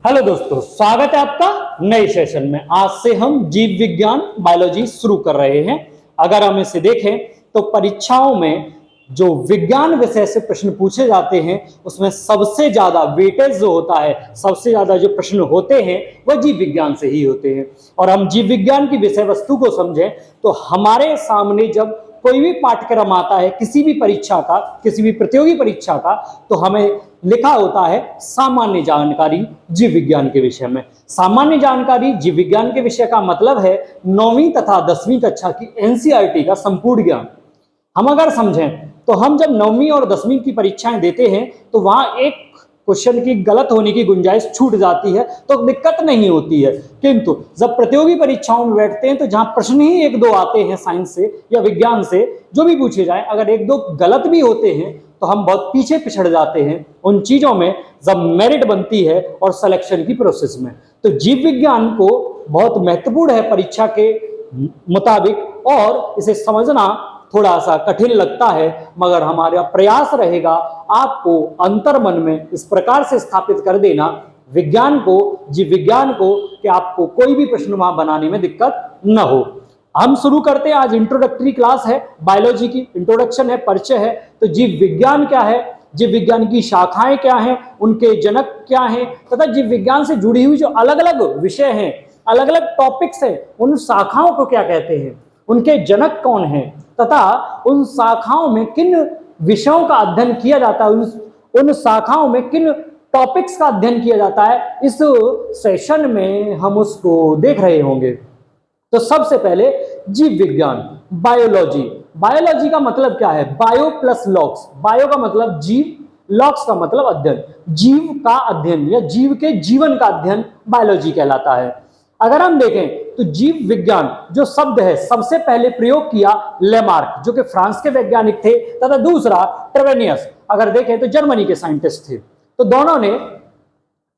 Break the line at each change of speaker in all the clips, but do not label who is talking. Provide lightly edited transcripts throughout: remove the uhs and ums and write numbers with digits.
Hello दोस्तों, स्वागत है आपका नए सेशन में। आज से हम जीव विज्ञान बायोलॉजी शुरू कर रहे हैं। अगर हम इसे देखें तो परीक्षाओं में जो विज्ञान विषय से प्रश्न पूछे जाते हैं उसमें सबसे ज्यादा वेटेज जो होता है, सबसे ज्यादा जो प्रश्न होते हैं वह जीव विज्ञान से ही होते हैं। और हम जीव विज्ञान की विषय वस्तु को समझें तो हमारे सामने जब कोई भी पाठ्यक्रम आता है, किसी भी परीक्षा का, किसी भी प्रतियोगी परीक्षा का, तो हमें लिखा होता है सामान्य जानकारी जीव विज्ञान के विषय में। सामान्य जानकारी जीव विज्ञान के विषय का मतलब है 9वीं तथा 10वीं कक्षा की एनसीईआरटी का संपूर्ण ज्ञान। हम अगर समझें तो हम जब 9वीं और 10वीं की परीक्षाएं देते हैं तो वहां एक क्वेश्चन की गलत होने की गुंजाइश छूट जाती है तो दिक्कत नहीं होती है। किंतु जब प्रतियोगी परीक्षाओं में बैठते हैं तो जहां प्रश्न ही एक दो आते हैं साइंस से या विज्ञान से, जो भी पूछे जाए, अगर एक दो गलत भी होते हैं तो हम बहुत पीछे पिछड़ जाते हैं उन चीजों में जब मेरिट बनती है और सिलेक्शन की प्रोसेस में। तो जीव विज्ञान को बहुत महत्वपूर्ण है परीक्षा के मुताबिक, और इसे समझना थोड़ा सा कठिन लगता है, मगर हमारा प्रयास रहेगा आपको अंतर्मन में इस प्रकार से स्थापित कर देना विज्ञान को, जीव विज्ञान को, कि आपको कोई भी प्रश्न वहां बनाने में दिक्कत न हो। हम शुरू करते हैं। आज इंट्रोडक्टरी क्लास है, बायोलॉजी की इंट्रोडक्शन है, परिचय है। तो जीव विज्ञान क्या है, जीव विज्ञान की शाखाएं क्या हैं, उनके जनक क्या हैं, तथा जीव विज्ञान से जुड़ी हुई जो अलग अलग विषय हैं, अलग अलग टॉपिक्स हैं, उन शाखाओं को क्या कहते हैं, उनके जनक कौन हैं, तथा उन शाखाओं में किन विषयों का अध्ययन किया जाता है, उन शाखाओं में किन टॉपिक्स का अध्ययन किया जाता है, इस सेशन में हम उसको देख रहे होंगे। तो सबसे पहले जीव विज्ञान, बायोलॉजी। बायोलॉजी का मतलब क्या है? Bio plus locks. बायो का मतलब जीव, लॉक्स का मतलब अध्ययन। जीव का अध्ययन या जीव के जीवन का अध्ययन बायोलॉजी कहलाता है। अगर हम देखें तो जीव विज्ञान जो शब्द है सबसे पहले प्रयोग किया लेमार्क, जो कि फ्रांस के वैज्ञानिक थे, तथा दूसरा ट्रेवेनियस, अगर देखें तो जर्मनी के साइंटिस्ट थे। तो दोनों ने,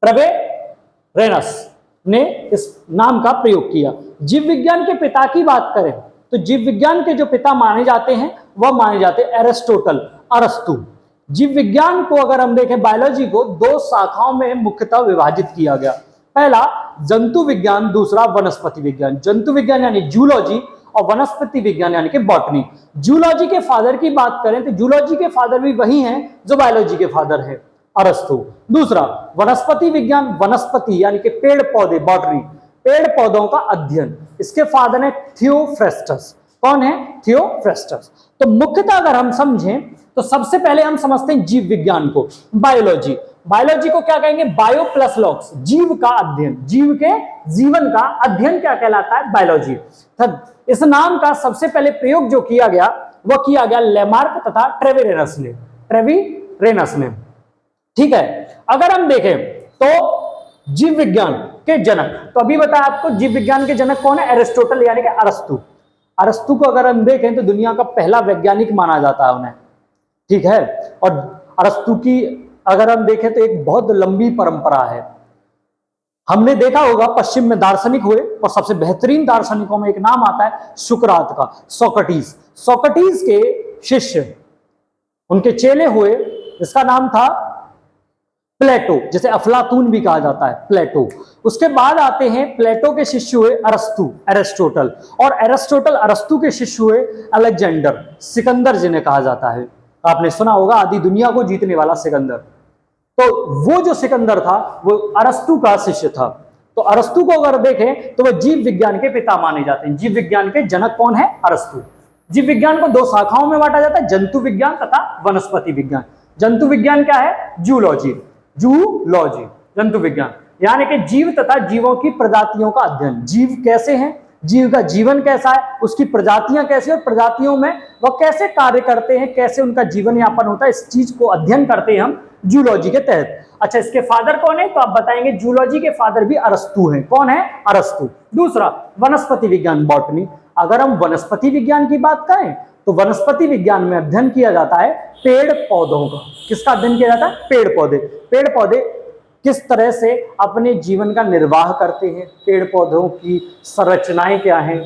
ट्रेवेरेनस ने इस नाम का प्रयोग किया। जीव विज्ञान के पिता की बात करें तो जीव विज्ञान के जो पिता माने जाते हैं वह माने जाते हैं एरिस्टोटल, अरस्तु। जीव विज्ञान को अगर हम देखें, बायोलॉजी को दो शाखाओं में मुख्यतः विभाजित किया गया। पहला जंतु विज्ञान, दूसरा वनस्पति विज्ञान। जंतु विज्ञान यानी जूलॉजी और वनस्पति विज्ञान यानी कि बॉटनी। जूलॉजी के फादर की बात करें तो जूलॉजी के फादर भी वही हैं जो बायोलॉजी के फादर है, अरस्तु। दूसरा वनस्पति विज्ञान, वनस्पति यानी कि पेड़ पौधे, बॉटनी, पेड़ पौधों का अध्ययन, इसके फादर है थियोफ्रेस्टस। कौन है? थियोफ्रेस्टस। तो मुख्यतः अगर हम समझें तो सबसे पहले हम समझते हैं जीव विज्ञान को, बायोलॉजी। बायोलॉजी को क्या कहेंगे? बायो प्लस लॉक्स, जीव का अध्ययन, जीव के जीवन का अध्ययन क्या कहलाता है? बायोलॉजी। इस नाम का सबसे पहले प्रयोग जो किया गया वह किया गया लेमार्क तथा ट्रेवेरेनस ने। ठीक है। अगर हम देखें तो जीव विज्ञान के जनक, तो अभी बताया आपको जीव विज्ञान के जनक कौन है? एरिस्टोटल यानी कि अरस्तु। अरस्तु को अगर हम देखें तो दुनिया का पहला वैज्ञानिक माना जाता है उन्हें। ठीक है। और अरस्तु की अगर हम देखें तो एक बहुत लंबी परंपरा है। हमने देखा होगा पश्चिम में दार्शनिक हुए और सबसे बेहतरीन दार्शनिकों में एक नाम आता है सुकरात का, सोक्रेटिस। सोक्रेटिस के शिष्य, उनके चेले हुए, जिसका नाम था प्लेटो, जिसे अफलातून भी कहा जाता है, प्लेटो। उसके बाद आते हैं प्लेटो के शिष्य हुए अरस्तु, एरिस्टोटल, और एरिस्टोटल अरस्तु के शिष्य हुए अलेक्जेंडर, सिकंदर जिन्हें कहा जाता है। आपने सुना होगा आधी दुनिया को जीतने वाला सिकंदर। तो वो जो सिकंदर था वो अरस्तु का शिष्य था। तो अरस्तु को अगर देखें तो वह जीव विज्ञान के पिता माने जाते हैं। जीव विज्ञान के जनक कौन है? अरस्तु। जीव विज्ञान को दो शाखाओं में बांटा जाता है, जंतु विज्ञान तथा वनस्पति विज्ञान। जंतु विज्ञान क्या है? जूलॉजी, जंतु विज्ञान यानी कि जीव तथा जीवों की प्रजातियों का अध्ययन। जीव कैसे हैं, जीव का जीवन कैसा है, उसकी प्रजातियां कैसी, और प्रजातियों में वह कैसे कार्य करते हैं, कैसे उनका जीवन यापन होता है, इस चीज को अध्ययन करते हैं हम जूलॉजी के तहत। अच्छा, इसके फादर कौन है? तो आप बताएंगे जूलॉजी के फादर भी अरस्तु हैं। कौन है? अरस्तु। दूसरा वनस्पति विज्ञान, बॉटनी। अगर हम वनस्पति विज्ञान की बात करें तो वनस्पति विज्ञान में अध्ययन किया जाता है पेड़ पौधों का। किसका अध्ययन किया जाता है? पेड़ पौधे। पेड़ पौधे किस तरह से अपने जीवन का निर्वाह करते हैं, पेड़ पौधों की संरचनाएं क्या हैं,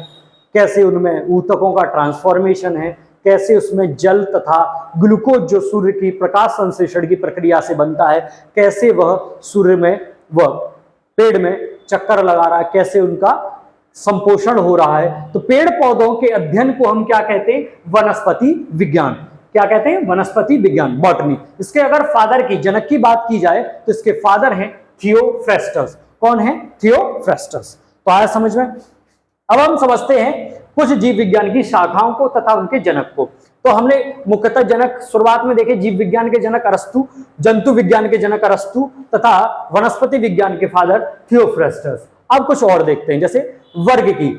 कैसे उनमें ऊतकों का ट्रांसफॉर्मेशन है, कैसे उसमें जल तथा ग्लूकोज जो सूर्य की प्रकाश संश्लेषण की प्रक्रिया से बनता है, कैसे वह सूर्य में वह पेड़ में चक्कर लगा रहा है, कैसे उनका संपोषण हो रहा है। तो पेड़ पौधों के अध्ययन को हम क्या कहते हैं? वनस्पति विज्ञान। क्या कहते हैं? वनस्पति विज्ञान, बॉटनी। इसके अगर फादर की, जनक की बात की जाए तो इसके फादर हैं थियोफ्रेस्टस। कौन है? थियोफ्रेस्टस। तो आया समझ में? अब हम समझते हैं कुछ जीव विज्ञान की शाखाओं को तथा उनके जनक को। तो हमने मुख्यतः जनक शुरुआत में देखे, जीव विज्ञान के जनक अरस्तु, जंतु विज्ञान के जनक अरस्तु तथा वनस्पति विज्ञान के फादर थियोफ्रेस्टस। अब कुछ और देखते हैं, जैसे वर्गीकी,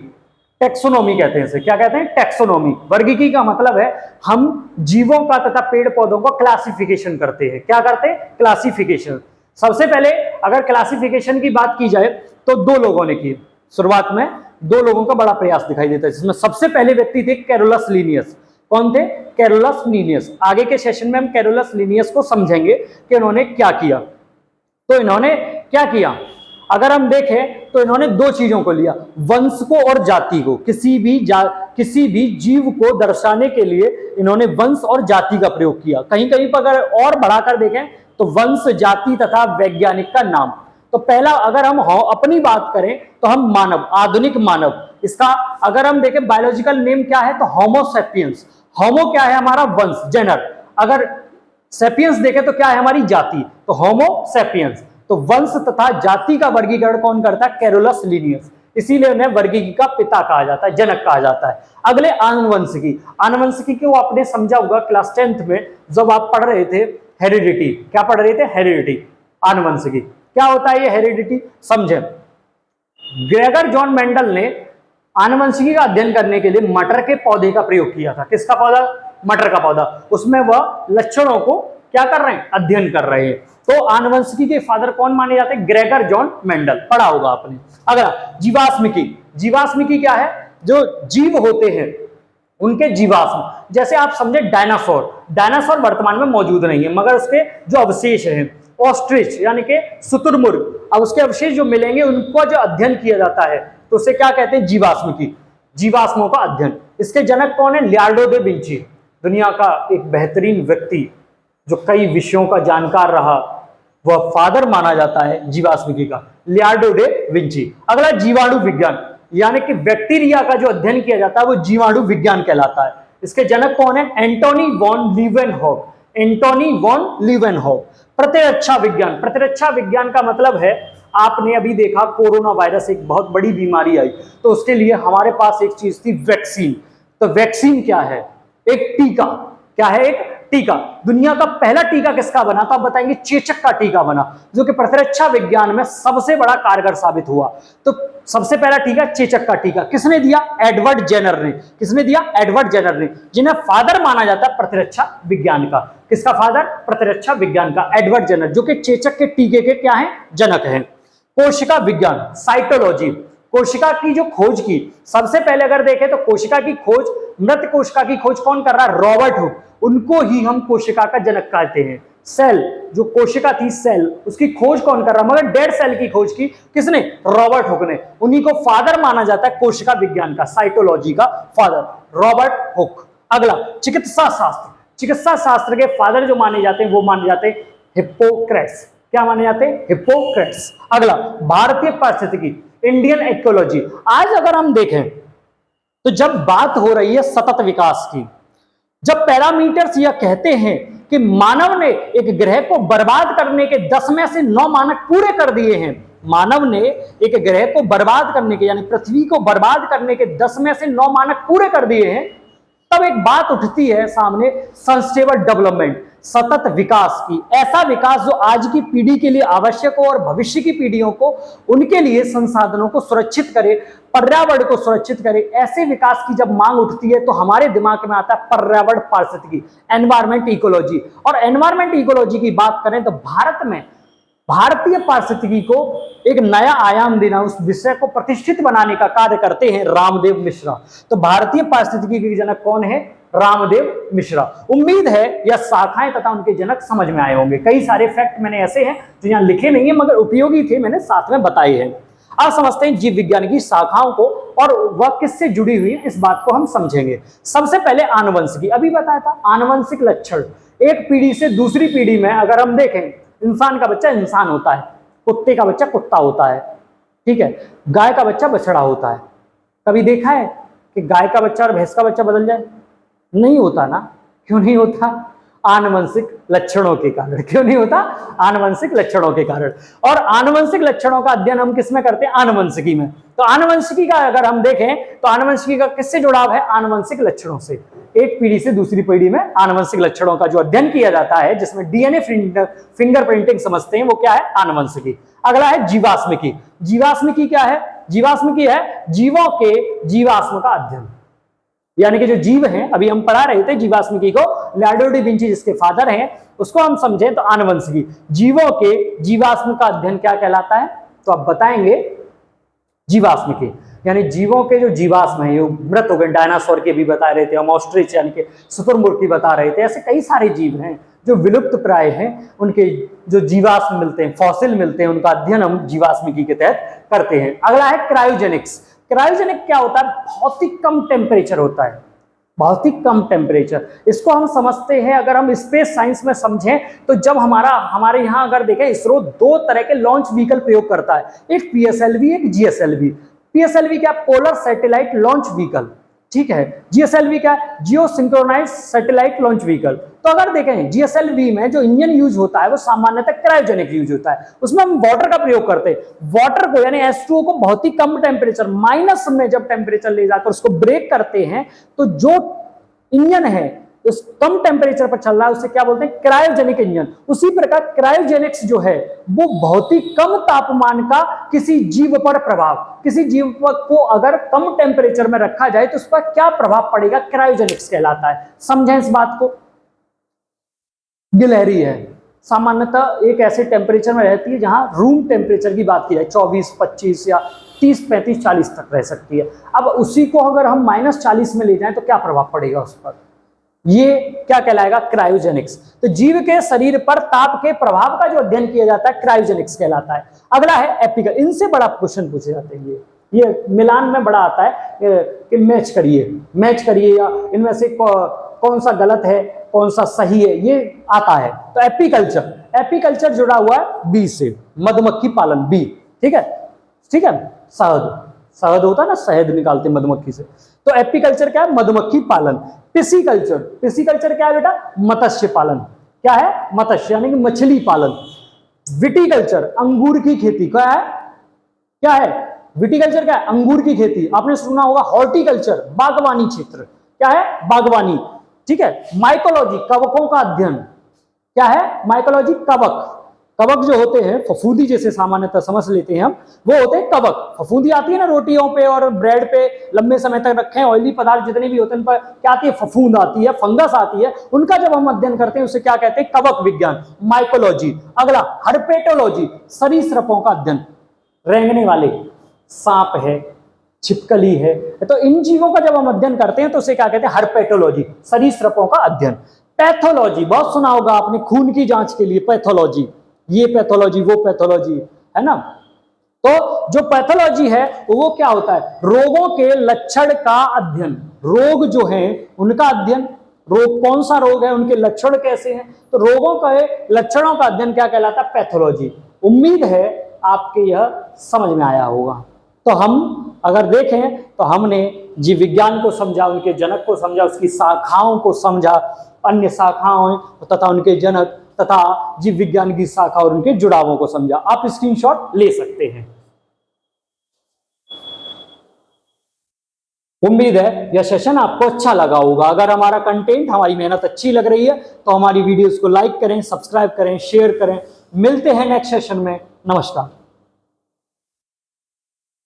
टेक्सोनोमी कहते हैं इसे। क्या कहते हैं? टेक्सोनोमी। वर्गीकी का मतलब है हम जीवों का तथा पेड़ पौधों का क्लासिफिकेशन करते हैं। क्या करते हैं? क्लासिफिकेशन। सबसे पहले अगर क्लासिफिकेशन की बात की जाए तो दो लोगों ने की। शुरुआत में दो लोगों का बड़ा प्रयास दिखाई देता है, जिसमें सबसे पहले व्यक्ति थे कैरोलस लीनियस। कौन थे? Carolus Linnaeus. आगे के सेशन में हम कैरोलस लीनियस को समझेंगे कि इन्होंने क्या किया। तो इन्होंने क्या किया, अगर हम देखें तो इन्होंने दो चीजों को लिया, वंश को और जाति को। किसी भी जीव को दर्शाने के लिए इन्होंने वंश और जाति का प्रयोग किया। कहीं कहीं पर अगर और बढ़ाकर देखें तो वंश, जाति तथा वैज्ञानिक का नाम। तो पहला अगर हम अपनी बात करें तो हम मानव, आधुनिक मानव। इसका अगर हम देखें बायोलॉजिकल नेम क्या है तो होमो सेपियंस। होमो क्या है? हमारा वंश, जेनर। अगर सेपियंस देखें तो क्या है? हमारी जाति। तो होमो सेपियंस। तो वंश तथा जाति का वर्गीकरण कौन करता है? Carolus Linnaeus. इसीलिए उन्हें वर्गीकी का पिता कहा जाता है, जनक कहा जाता है। अगले आनुवंशिकी। आनुवंशिकी को आपने समझा होगा क्लास 10th में जब आप पढ़ रहे थे हेरिडिटी। क्या पढ़ रहे थे? हेरिडिटी, आनुवंशिकी। क्या होता है ये हेरिडिटी? समझे। ग्रेगर जॉन मेंडल ने आनुवंशिकी का अध्ययन करने के लिए मटर के पौधे का प्रयोग किया था। किसका पौधा? मटर का पौधा। उसमें वह लक्षणों को क्या कर रहे हैं? अध्ययन कर रहे हैं। तो आनुवंशिकी के फादर कौन माने जाते हैं? Gregor John Mendel. पढ़ा होगा आपने। अगला जीवाश्मिकी। जीवाश्मिकी क्या है? जो जीव होते हैं उनके जीवाश्म। जैसे आप समझे डायनासोर। डायनासोर वर्तमान में मौजूद नहीं है, मगर उसके जो अवशेष हैं, ऑस्ट्रिच यानी कि शुतुरमुर्ग, अब उसके अवशेष जो मिलेंगे उनको जो अध्ययन किया जाता है तो उसे क्या कहते हैं? जीवाश्मिकी। जीवाश्मों का अध्ययन। इसके जनक कौन है? Leonardo da Vinci. दुनिया का एक बेहतरीन व्यक्ति जो कई विषयों का जानकार रहा, वह फादर माना जाता है जीवाश्मिकी का, लियोनार्डो दा विंची। अगला जीवाणु विज्ञान, यानी कि बैक्टीरिया का जो अध्ययन किया जाता है वो जीवाणु विज्ञान कहलाता है। इसके जनक कौन है? Antony von Leeuwenhoek. Antony von Leeuwenhoek. प्रतिरक्षा विज्ञान। प्रतिरक्षा विज्ञान का मतलब है, आपने अभी देखा कोरोना वायरस एक बहुत बड़ी बीमारी आई, तो उसके लिए हमारे पास एक चीज थी, वैक्सीन। तो वैक्सीन क्या है? एक टीका। क्या है? एक टीका। दुनिया का पहला टीका किसका बना था? बताएंगे चेचक का टीका बना, जो कि प्रतिरक्षा विज्ञान में सबसे बड़ा कारगर साबित हुआ। तो सबसे पहला टीका चेचक का टीका किसने दिया? एडवर्ड जेनर ने। किसने दिया? एडवर्ड जेनर ने, जिन्हें फादर माना जाता है प्रतिरक्षा विज्ञान का। किसका फादर? प्रतिरक्षा विज्ञान का एडवर्ड जेनर, जो कि चेचक के टीके के क्या है? जनक हैं। कोशिका विज्ञान, साइटोलॉजी। कोशिका की जो खोज की, सबसे पहले अगर देखें तो कोशिका की खोज, मृत कोशिका की खोज कौन कर रहा है? Robert Hooke. उनको ही हम कोशिका का जनक कहते हैं। सेल, जो कोशिका थी सेल, उसकी खोज कौन कर रहा? मगर डेड सेल की खोज की किसने? रॉबर्ट हुक ने। उन्हीं को फादर माना जाता है कोशिका विज्ञान का, साइटोलॉजी का फादर, रॉबर्ट हुक। अगला चिकित्सा शास्त्र। चिकित्सा शास्त्र के फादर जो माने जाते हैं वो माने जाते हैं हिप्पोक्रेट्स। क्या माने जाते हैं? हिप्पोक्रेट्स। अगला भारतीय पारिस्थितिकी, इंडियन इकोलॉजी। आज अगर हम देखें तो जब बात हो रही है सतत विकास की, जब पैरामीटर्स यह कहते हैं कि मानव ने एक ग्रह को बर्बाद करने के 10 में से 9 मानक पूरे कर दिए हैं, मानव ने एक ग्रह को बर्बाद करने के, यानी पृथ्वी को बर्बाद करने के 10 में से 9 मानक पूरे कर दिए हैं, तब एक बात उठती है सामने, सस्टेनेबल डेवलपमेंट, सतत विकास की। ऐसा विकास जो आज की पीढ़ी के लिए आवश्यक हो और भविष्य की पीढ़ियों को उनके लिए संसाधनों को सुरक्षित करे, पर्यावरण को सुरक्षित करे। ऐसे विकास की जब मांग उठती है तो हमारे दिमाग में आता है पर्यावरण पारिस्थितिकी, एनवायरमेंट इकोलॉजी। और एनवायरमेंट इकोलॉजी की बात करें तो भारत में भारतीय पारिस्थितिकी को एक नया आयाम देना, उस विषय को प्रतिष्ठित बनाने का कार्य करते हैं रामदेव मिश्रा। तो भारतीय पारिस्थितिकी के जनक कौन है? रामदेव मिश्रा। उम्मीद है यह शाखाएं तथा उनके जनक समझ में आए होंगे। कई सारे फैक्ट मैंने ऐसे हैं जो यहाँ लिखे नहीं है मगर उपयोगी थे, मैंने साथ में बताए हैं। अब समझते हैं जीव विज्ञान की शाखाओं को और वह किससे जुड़ी हुई है, इस बात को हम समझेंगे। सबसे पहले आनुवंशिकी, अभी बताया था आनुवंशिक लक्षण। एक पीढ़ी से दूसरी पीढ़ी में अगर हम देखें, इंसान का बच्चा इंसान होता है, कुत्ते का बच्चा कुत्ता होता है, ठीक है, गाय का बच्चा बछड़ा होता है। कभी देखा है कि गाय का बच्चा और भैंस का बच्चा बदल जाए? नहीं होता ना। क्यों नहीं होता? आनुवंशिक लक्षणों के कारण। क्यों नहीं होता? आनुवंशिक लक्षणों के कारण। और आनुवंशिक लक्षणों का अध्ययन हम किसमें करते हैं? आनुवंशिकी में। तो आनुवंशिकी का अगर हम देखें तो आनुवंशिकी का किससे जुड़ाव है? आनुवंशिक लक्षणों से। एक पीढ़ी से दूसरी पीढ़ी में आनुवंशिक लक्षणों का जो अध्ययन किया जाता है, जिसमें डीएनए फिंगरप्रिंटिंग समझते हैं, वो क्या है? आनुवंशिकी। अगला है जीवाश्मिकी। जीवाश्मिकी क्या है? जीवाश्मिकी है जीवों के जीवाश्म का अध्ययन, यानी कि जो जीव हैं, अभी हम पढ़ा रहे थे जीवाश्मिकी को, लियोनार्डो डी विंची जिसके फादर हैं, उसको हम समझें तो आनुवंशिकी, जीवों के जीवाश्म का अध्ययन क्या कहलाता है? तो आप बताएंगे जीवाश्मिकी, यानी जीवों के जो जीवाश्म है, मृत हो गए, डायनासोर के भी बता रहे थे हम, ऑस्ट्रिच यानी कि शुतुरमुर्ग की बता रहे थे, ऐसे कई सारे जीव हैं जो विलुप्त प्राय हैं, उनके जो जीवाश्म मिलते हैं, फॉसिल मिलते हैं, उनका अध्ययन हम जीवाश्मिकी के तहत करते हैं। अगला है क्रायोजेनिक्स। क्रायोजेनिक क्या होता है? बहुत ही कम टेम्परेचर होता है, बहुत ही कम टेम्परेचर। इसको हम समझते हैं, अगर हम स्पेस साइंस में समझें तो जब हमारे यहाँ अगर देखें, इसरो दो तरह के लॉन्च व्हीकल प्रयोग करता है, एक पीएसएलवी, एक जीएसएलवी। पीएसएलवी क्या? पोलर सैटेलाइट लॉन्च व्हीकल, ठीक है। जीएसएलवी क्या? जियो सिंक्रोनाइज सैटेलाइट लॉन्च व्हीकल। तो अगर देखें जीएसएलवी में जो इंजन यूज होता है वो सामान्यतः क्रायोजेनिक यूज होता है, उसमें हम वाटर का प्रयोग करते हैं। वाटर को यानी H2O को बहुत ही कम टेम्परेचर, माइनस में जब टेम्परेचर ले जाकर उसको ब्रेक करते हैं, तो जो इंजन है उस कम टेम्परेचर पर चल रहा है, उसे क्या बोलते हैं? Cryogenic engine. उसी प्रकार क्रायोजेनिक्स जो है वो बहुत ही कम तापमान का किसी जीव पर प्रभाव, किसी जीव को अगर कम टेम्परेचर में रखा जाए तो उस पर क्या प्रभाव पड़ेगा, क्रायोजेनिक्स कहलाता है। समझें इस बात को। गिलहरी है, सामान्यतः एक ऐसे टेम्परेचर में रहती है जहां रूम टेम्परेचर की बात की जाए 24, 25 या 30, 35, 40 तक रह सकती है। अब उसी को अगर हम -40 में ले जाएं तो क्या प्रभाव पड़ेगा उस पर? ये क्या कहलाएगा? क्रायोजेनिक्स। तो जीव के शरीर पर ताप के प्रभाव का जो अध्ययन किया जाता है क्रायोजेनिक्स कहलाता है। अगला है एपिकल। इनसे बड़ा क्वेश्चन पूछे जाते हैं, ये मिलान में बड़ा आता है कि मैच करिए या इनमें से कौन सा गलत है, कौन सा सही है, ये आता है। तो एपीकल्चर जुड़ा हुआ है बी से, मधुमक्खी पालन, बी, ठीक है। शहद होता है ना, शहद निकालते मधुमक्खी से। तो एपीकल्चर क्या है? मधुमक्खी पालन। पिसीकल्चर क्या है बेटा? मत्स्य पालन। क्या है? मत्स्य यानी कि मछली पालन। विटीकल्चर अंगूर की खेती। क्या है? विटीकल्चर क्या है? अंगूर की खेती। आपने सुना होगा हॉर्टिकल्चर, बागवानी क्षेत्र। क्या है? बागवानी, ठीक है। माइकोलॉजी, कवकों का अध्ययन। क्या है? माइकोलॉजी, कवक जो होते हैं, फफूंदी जैसे सामान्यतः समझ लेते हैं हम, वो होते हैं कवक। फफूंदी आती है ना रोटियों पे और ब्रेड पे, लंबे समय तक रखें, ऑयली पदार्थ जितने भी होते हैं उन पर क्या आती है? फफूंद आती है, फंगस आती है। उनका जब हम अध्ययन करते हैं उसे क्या कहते हैं? कवक विज्ञान, माइकोलॉजी। अगला हर्पेटोलॉजी, सरीसृपों का अध्ययन। रेंगने वाले सांप है, छिपकली है, तो इन जीवों का जब हम अध्ययन करते हैं तो उसे क्या कहते हैं? हर्पेटोलॉजी, सरीसृपों का अध्ययन। पैथोलॉजी, बहुत सुना होगा आपने, खून की जांच के लिए पैथोलॉजी, ये पैथोलॉजी, वो पैथोलॉजी, है ना। तो जो पैथोलॉजी है वो क्या होता है? रोगों के लक्षण का अध्ययन। रोग जो हैं उनका अध्ययन, रोग कौन सा रोग है, उनके लक्षण कैसे हैं, तो रोगों के लक्षणों का अध्ययन क्या कहलाता है? पैथोलॉजी। उम्मीद है आपके यह समझ में आया होगा। तो हम अगर देखें तो हमने जीव विज्ञान को समझा, उनके जनक को समझा, उसकी शाखाओं को समझा, अन्य शाखाओं तथा उनके जनक तथा जीव विज्ञान की शाखा और उनके जुड़ावों को समझा। आप स्क्रीनशॉट ले सकते हैं। उम्मीद है यह सेशन आपको अच्छा लगा होगा। अगर हमारा कंटेंट, हमारी मेहनत अच्छी लग रही है तो हमारी वीडियोस को लाइक करें, सब्सक्राइब करें, शेयर करें। मिलते हैं नेक्स्ट सेशन में। नमस्कार।